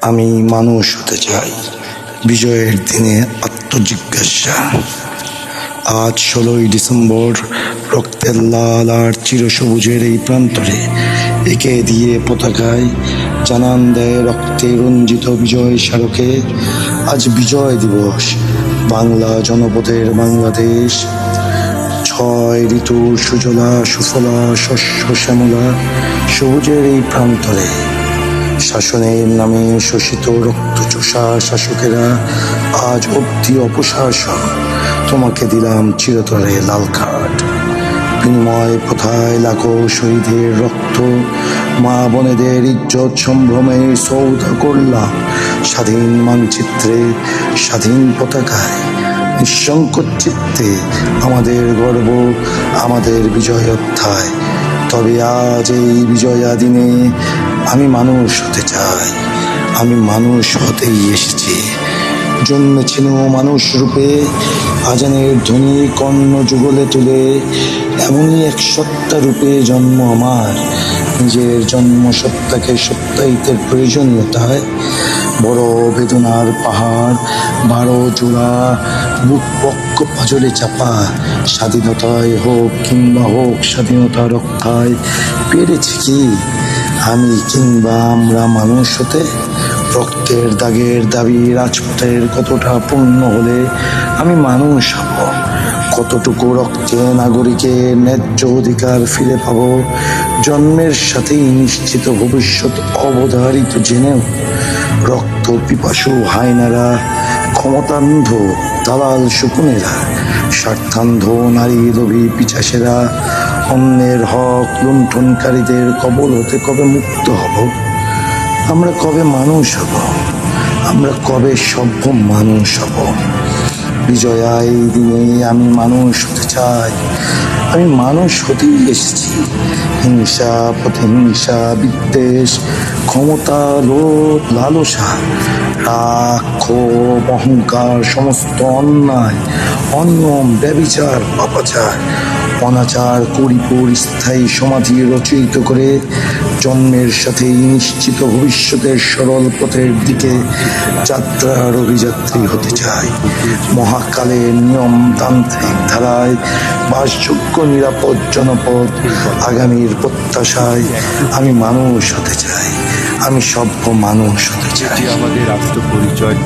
আমি মানুষ হতে চাই। বিজয়ের দিনে আত্মজিজ্ঞাসা। আজ 16ই ডিসেম্বর, রক্তের লাল আর চিরসবুজের এই প্রান্তরে একে দিয়ে পতাকায় জানান দেয় রক্তে রঞ্জিত বিজয় স্মারকে। আজ বিজয় দিবস, বাংলা জনপদের বাংলাদেশ। 6 ঋতুর সুজলা সুফলা শস্য শ্যামলা সবুজের এই প্রান্তরে শাসনের নামে শোষিত রক্তচোষা শাসকেরা আজ অব্দি অপশাসন। তোমাকে দিলাম চিরতরে লাল কার্ড। বিনিময় প্রথায় লাখো শহীদের রক্ত, মা বোনেদের ইজ্জত সম্ভ্রমে সৌধ করলাম স্বাধীন মানচিত্রে, স্বাধীন পতাকায়। নিঃসংকোচ চিত্তে আমাদের গর্ব, আমাদের বিজয় অধ্যায়। তবে আজ এই বিজয়া দিনে আমি মানুষ হতে চাই। আমি মানুষ হতেই এসেছি। জন্মেছিল মানুষ রূপে, আজানের ধ্বনি কর্ণ যুগলে তুলে। এমনই এক সত্তা রূপে জন্ম আমার, নিজের জন্ম সত্তাকে সত্যায়িতের প্রয়োজনীয়তায়। বড় বেদনার পাহাড়, 12 জোড়া বুক বক্ষ পাজরে চাপা। স্বাধীনতায় হোক কিংবা হোক স্বাধীনতা রক্ষায় পেরেছি কি আমি কিংবা আমরা মানুষ হতে? রক্তের দাগের দাবি রাজপথের কতটা পূর্ণ হলে আমি মানুষ হব? কতটুকু রক্তে নাগরিকের ন্যায্য অধিকার ফিরে পাব? জন্মের সাথেই নিশ্চিত ভবিষ্যৎ অবধারিত জেনেও রক্ত পিপাসু হায়নারা, ক্ষমতান্ধ দালাল শকুনেরা, স্বার্থান্ধ নারী লোভী পিচাসেরা অন্যের হক লুণ্ঠনকারীদের কবল হতে কবে মুক্ত হব? আমরা কবে মানুষ হব? আমরা কবে সভ্য মানুষ হব? বিজয়া এই দিনে আমি মানুষ হতে চাই। আমি মানুষ হতেই এসেছি। হিংসা প্রতিহিংসা বিদ্বেষ ক্ষমতা লোভ লালসা রাগ ক্ষোভ অহংকার সমস্ত অন্যায় অনিয়ম ব্যভিচার পাপাচার অনাচার কুড়িপুর স্থায়ী সমাধি রচিত করে জন্মের সাথেই নিশ্চিত ভবিষ্যতের সরল পথের দিকে যাত্রার অভিযাত্রী হতে চাই। মহাকালের নিয়মতান্ত্রিক ধারায় বাসযোগ্য নিরাপদ জনপদ আগামীর প্রত্যাশায় আমি মানুষ হতে চাই। আমি সভ্য মানুষ হতে চাই। আমাদের আত্মপরিচয়।